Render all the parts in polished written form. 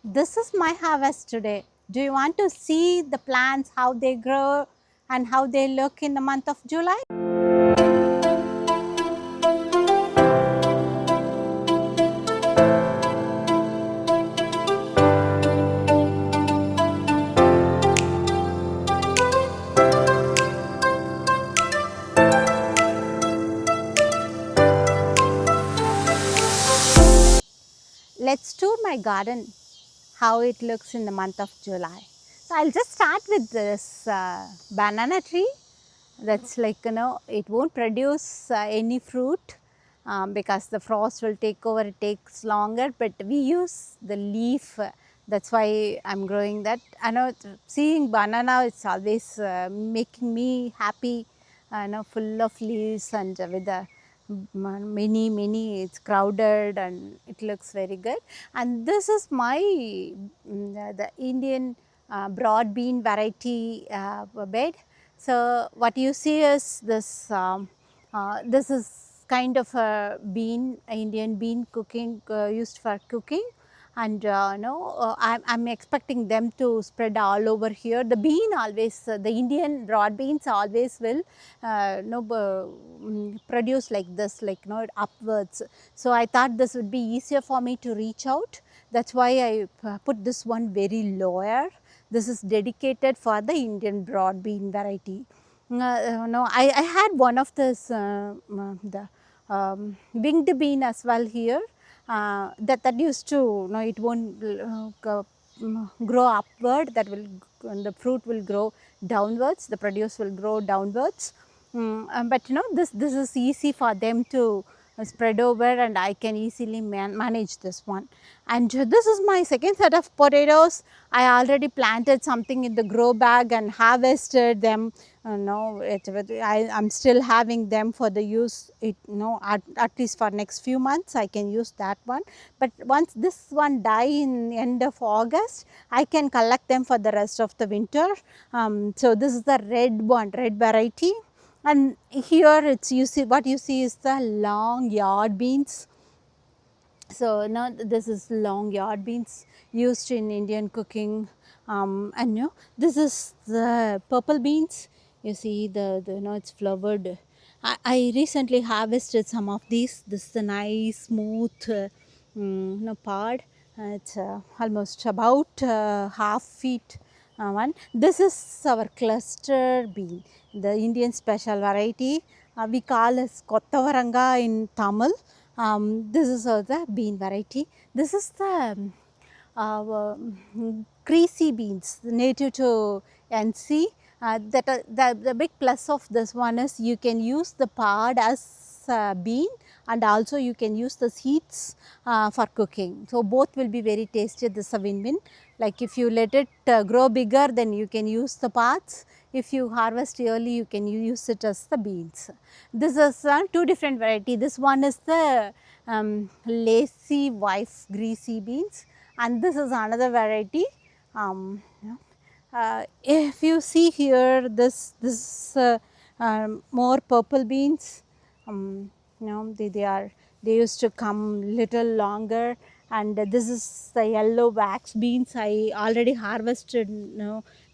This is my harvest today. Do you want to see the plants, how they grow and how they look in the month of July? Let's tour my garden, how it looks in the month of July. So I'll just start with this banana tree. That's like, it won't produce any fruit because the frost will take over, it takes longer, but we use the leaf. That's why I'm growing that. I know seeing banana, it's always making me happy, full of leaves and with the many, it's crowded and it looks very good. And this is my the Indian broad bean variety bed. So what you see is this is kind of a bean, Indian bean cooking, used for cooking. And I'm expecting them to spread all over here. The bean always, the Indian broad beans always will produce like this, like upwards. So I thought this would be easier for me to reach out. That's why I put this one very lower. This is dedicated for the Indian broad bean variety. No, I had one of this the winged bean as well here. That used to, it won't grow upward. That will, the fruit will grow downwards. The produce will grow downwards. But this is easy for them to spread over, and I can easily manage this one. And this is my second set of potatoes. I already planted something in the grow bag and harvested them. I'm still having them for the use. At least for next few months I can use that one. But once this one die in end of August, I can collect them for the rest of the winter. So this is the red one, red variety. And here it's, you see, what you see is the long yard beans. So now this is long yard beans used in Indian cooking. And this is the purple beans. You see the it's flowered. I recently harvested some of these. This is a nice smooth pod. It's almost about half feet one. This is our cluster bean, the Indian special variety. We call as Kottavaranga in Tamil. This is the bean variety. This is the greasy beans native to NC. The big plus of this one is you can use the pod as bean, and also you can use the seeds for cooking. So both will be very tasty. This is a win-win. Like if you let it grow bigger, then you can use the pods. If you harvest early, you can use it as the beans. This is two different variety. This one is the lazy wife greasy beans, and this is another variety. If you see here, this more purple beans. They used to come little longer, and this is the yellow wax beans. I already harvested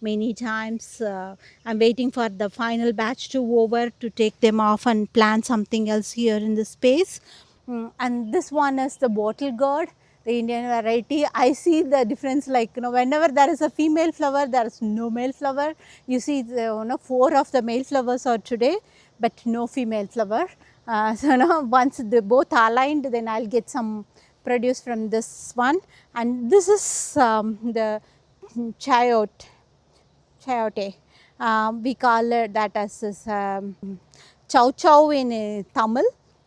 many times. I'm waiting for the final batch to over to take them off and plant something else here in the space. And this one is the bottle gourd, the Indian variety. I see the difference, like whenever there is a female flower, there is no male flower. You see, four of the male flowers are today, but no female flower. So now once they both are aligned, then I'll get some produce from this one. And this is the chayote. We call it that as chow chow in Tamil,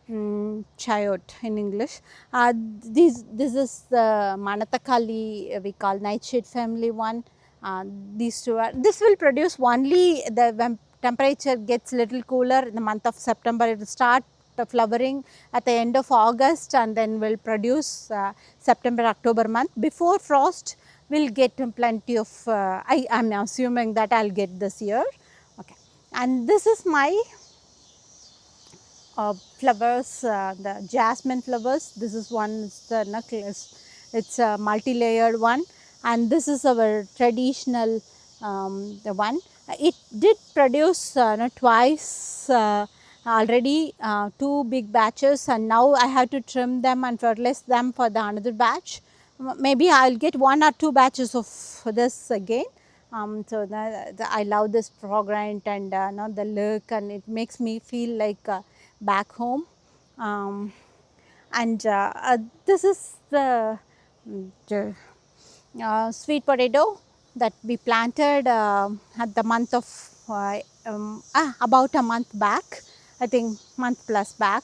chayote in English. This is the Manatakali, we call nightshade family one. These two are, this will produce only when temperature gets little cooler in the month of September. It will start flowering at the end of August, and then will produce September, October month. Before frost, we'll get plenty of, I am assuming that I'll get this year. Okay. And this is my flowers, the jasmine flowers. This is one, is the necklace. It's a multi-layered one, and this is our traditional the one. It did produce no, twice already, two big batches, and now I have to trim them and fertilize them for the another batch. Maybe I'll get one or two batches of this again. So I love this fragrant and no, the look, and it makes me feel like back home. Um, and this is the sweet potato that we planted at the month of about a month back, I think month plus back.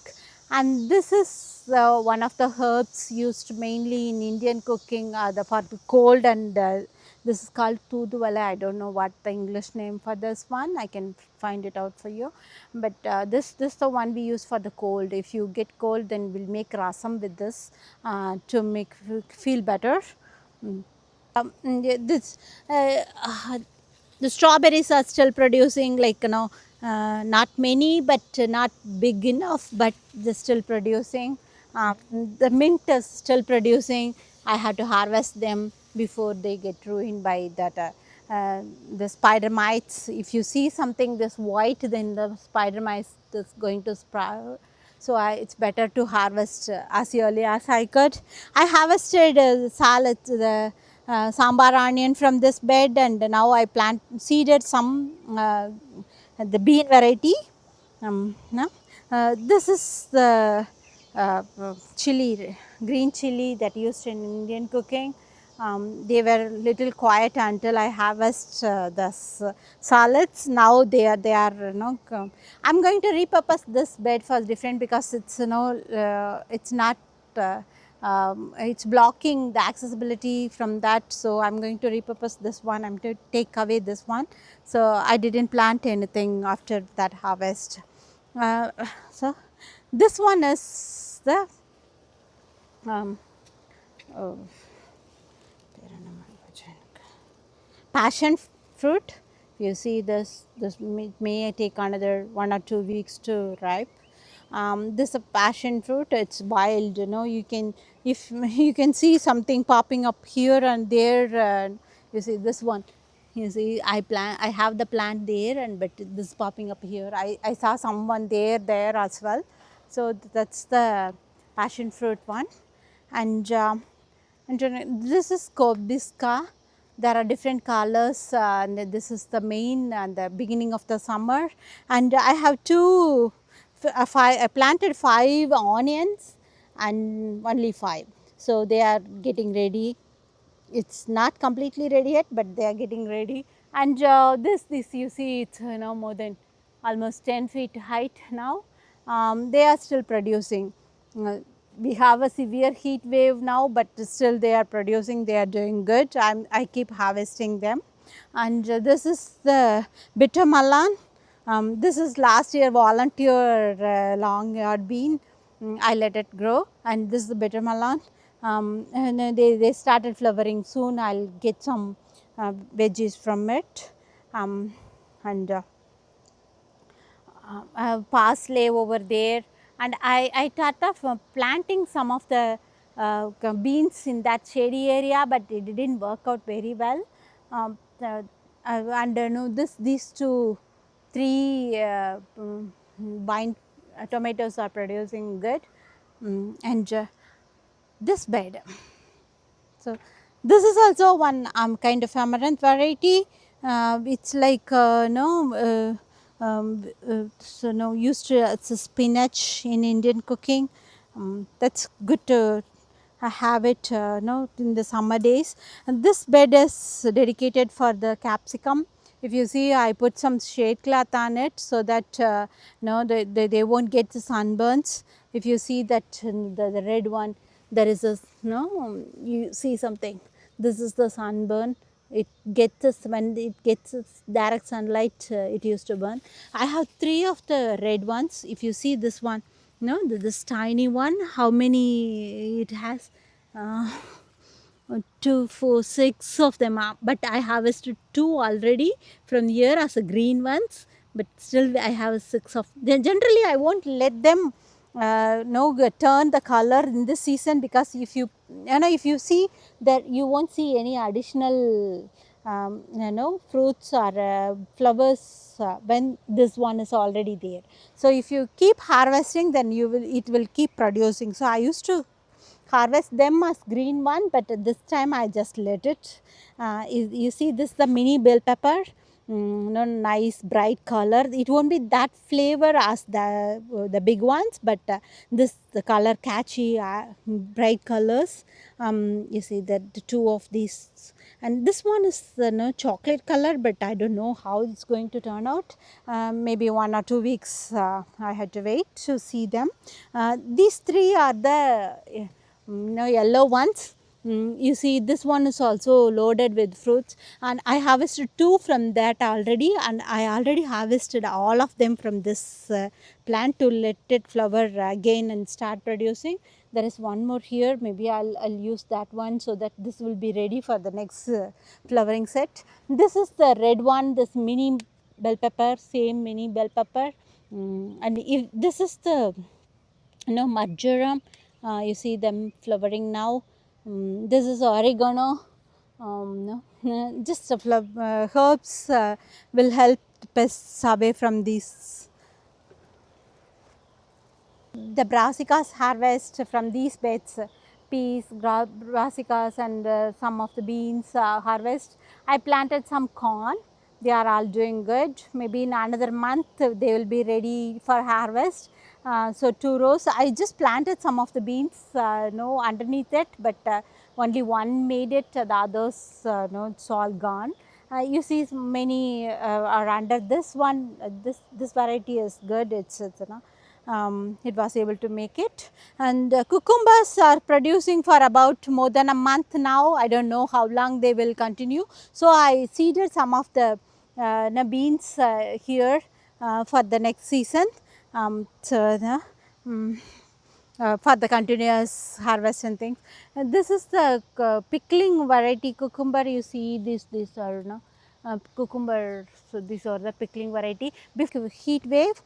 And this is one of the herbs used mainly in Indian cooking for the cold, and this is called Tooduvala. I don't know what the English name for this one. I can find it out for you. But this the one we use for the cold. If you get cold, then we'll make rasam with this to make feel better. Mm. This the strawberries are still producing, like not many, but not big enough, but they're still producing. The mint is still producing. I have to harvest them before they get ruined by that the spider mites. If you see something this white, then the spider mites is going to sprout. So it's better to harvest as early as I could. I harvested salad, the sambar onion from this bed, and now I seeded some the bean variety. No? This is the chili, green chili that used in Indian cooking. They were little quiet until I harvest this salads. Now they are I'm going to repurpose this bed for different, because it's it's not it's blocking the accessibility from that. So I'm going to repurpose this one. I'm going to take away this one. So I didn't plant anything after that harvest. So this one is the um, oh, passion fruit. You see this may take another 1 or 2 weeks to ripe. This is a passion fruit. It's wild, you can, if you can see something popping up here and there. You see this one, you see I have the plant there, and but this is popping up here. I saw someone there as well. So that's the passion fruit one. And this is Kobisca. There are different colors, and this is the main and the beginning of the summer. And I have I planted 5 onions and only 5. So they are getting ready. It's not completely ready yet, but they are getting ready. And this you see, it's more than almost 10 feet height now. They are still producing. We have a severe heat wave now, but still they are producing. They are doing good. I keep harvesting them. And this is the bitter malan. This is last year volunteer long yard bean. I let it grow, and this is the bitter malan. And they started flowering. Soon I'll get some veggies from it. And parsley over there, and I thought of planting some of the beans in that shady area, but it didn't work out very well. And no, these 3 vine tomatoes are producing good. And this bed. So this is also one kind of amaranth variety. It's like so now used to, it's a spinach in Indian cooking. That's good to have it in the summer days. And this bed is dedicated for the capsicum. If you see, I put some shade cloth on it, so that they won't get the sunburns. If you see that the red one, there is a you see something. This is the sunburn. It gets us when it gets direct sunlight. It used to burn. I have 3 of the red ones. If you see this one, this tiny one, how many it has? 2, 4, 6 of them are, but I harvested 2 already from here as a green ones, but still I have 6 of them. Generally I won't let them no turn the color in this season, because if if you see that, you won't see any additional fruits or flowers when this one is already there. So if you keep harvesting, then it will keep producing. So I used to harvest them as green one, but this time I just let it. You see, this is the mini bell pepper. No, nice bright color. It won't be that flavor as the big ones, but this the color catchy, bright colors. You see that the two of these, and this one is no chocolate color, but I don't know how it's going to turn out. Maybe 1 or 2 weeks I had to wait to see them. These three are the yellow ones. You see, this one is also loaded with fruits, and I harvested two from that already, and I already harvested all of them from this plant to let it flower again and start producing. There is one more here, maybe I'll use that one, so that this will be ready for the next flowering set. This is the red one, this mini bell pepper, same mini bell pepper. And if this is the marjoram, you see them flowering now. This is oregano. Just herbs will help pests away from these. The brassicas harvest from these beds, peas, brassicas, and some of the beans harvest. I planted some corn. They are all doing good. Maybe in another month they will be ready for harvest. So 2 rows. I just planted some of the beans no underneath it, but only one made it. The others no, it's all gone. You see many are under this one. This variety is good. It's it was able to make it. And cucumbers are producing for about more than a month now. I don't know how long they will continue. So I seeded some of the beans here for the next season. For the continuous harvest and things. And this is the pickling variety cucumber. You see, these are cucumber. So these are the pickling variety. Before heat wave,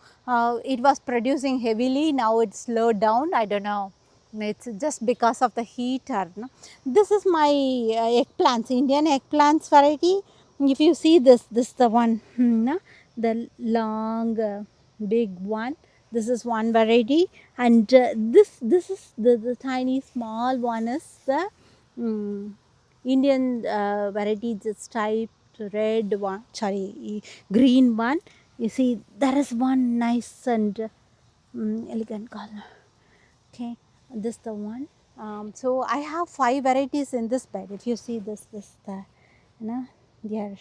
it was producing heavily. Now it's slowed down. I don't know. It's just because of the heat. Or no. This is my eggplants, Indian eggplants variety. If you see this is the one, the long, big one. This is one variety, and this is the tiny small one is the Indian variety, just typed red one, sorry, green one. You see, there is one nice and elegant color. Okay, this the one. So I have 5 varieties in this bed. If you see this the they are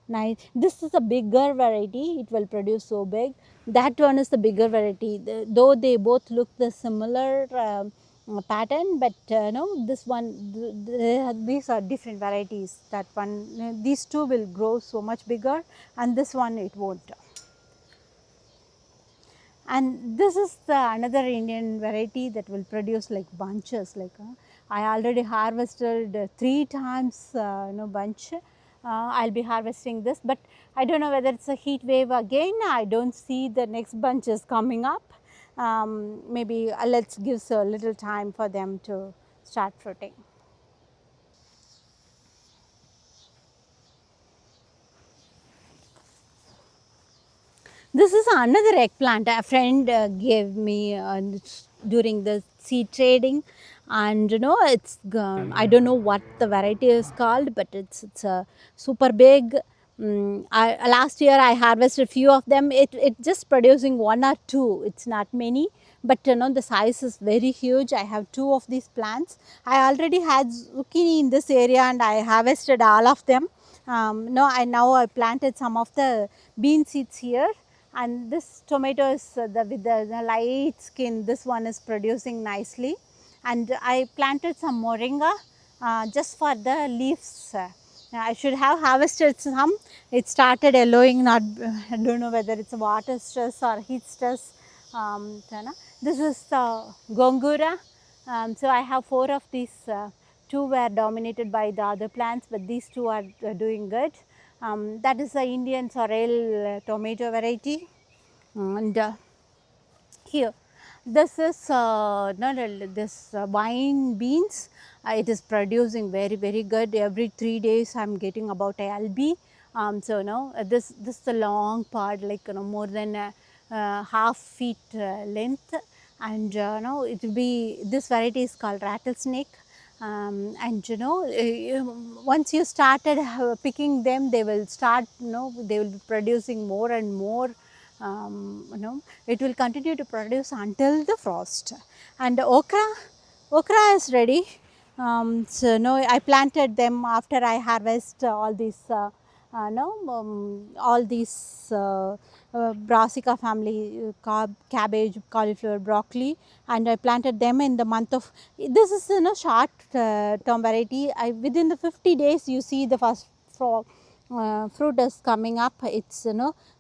nice. This is a bigger variety. It will produce so big. That one is the bigger variety. Though they both look the similar pattern, but no, this one, these are different varieties. That one, these two will grow so much bigger, and this one it won't. And this is the another Indian variety that will produce like bunches. Like I already harvested 3 times bunch. I'll be harvesting this, but I don't know whether it's a heat wave again. I don't see the next bunches coming up. Maybe let's give a little time for them to start fruiting. This is another eggplant a friend gave me during the seed trading, and it's I don't know what the variety is called, but it's a super big. Last year I harvested few of them. It just producing 1 or 2. It's not many, but the size is very huge. I have 2 of these plants. I already had zucchini in this area, and I harvested all of them. No, I planted some of the bean seeds here. And this tomato is with the light skin, this one is producing nicely. And I planted some moringa just for the leaves. I should have harvested some. It started yellowing, not I don't know whether it's a water stress or heat stress. This is gongura. So I have 4 of these. 2 were dominated by the other plants, but these 2 are doing good. That is the Indian sorrel tomato variety. And here, This is no, no, this wine beans. It is producing very good. Every 3 days, I'm getting about a lb. So no, this is a long part, like more than half feet length, and no, it will be, this variety is called rattlesnake. And once you started picking them, they will start, they will be producing more and more. It will continue to produce until the frost. And okra is ready. So no, I planted them after I harvest all these no all these brassica family, cabbage, cauliflower, broccoli, and I planted them in the month of, this is short term variety. Within the 50 days you see the first fruit is coming up. It's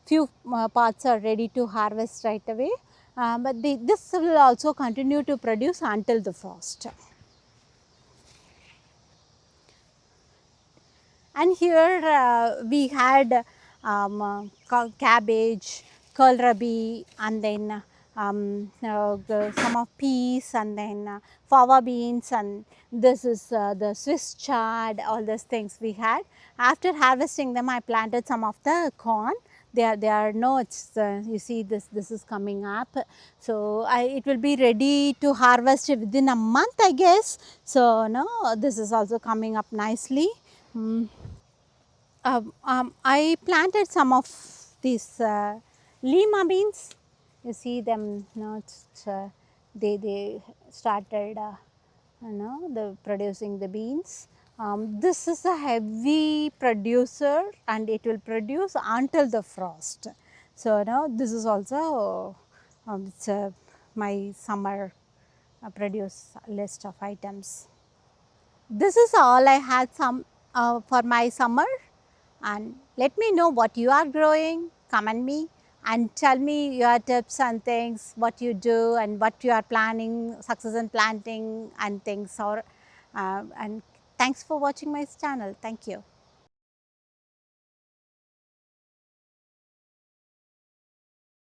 few parts are ready to harvest right away, but this will also continue to produce until the frost. And here we had cabbage, kohlrabi, and then some of peas, and then fava beans, and this is the Swiss chard, all those things we had. After harvesting them, I planted some of the corn. They are notes, you see this is coming up. So it will be ready to harvest within a month, I guess. So no, this is also coming up nicely. I planted some of these lima beans. You see them, they started, the producing the beans. This is a heavy producer, and it will produce until the frost. So now this is also it's my summer produce list of items. This is all I had for my summer, and let me know what you are growing. Comment me and tell me your tips and things, what you do and what you are planning, success in planting and things. And thanks for watching my channel. Thank you.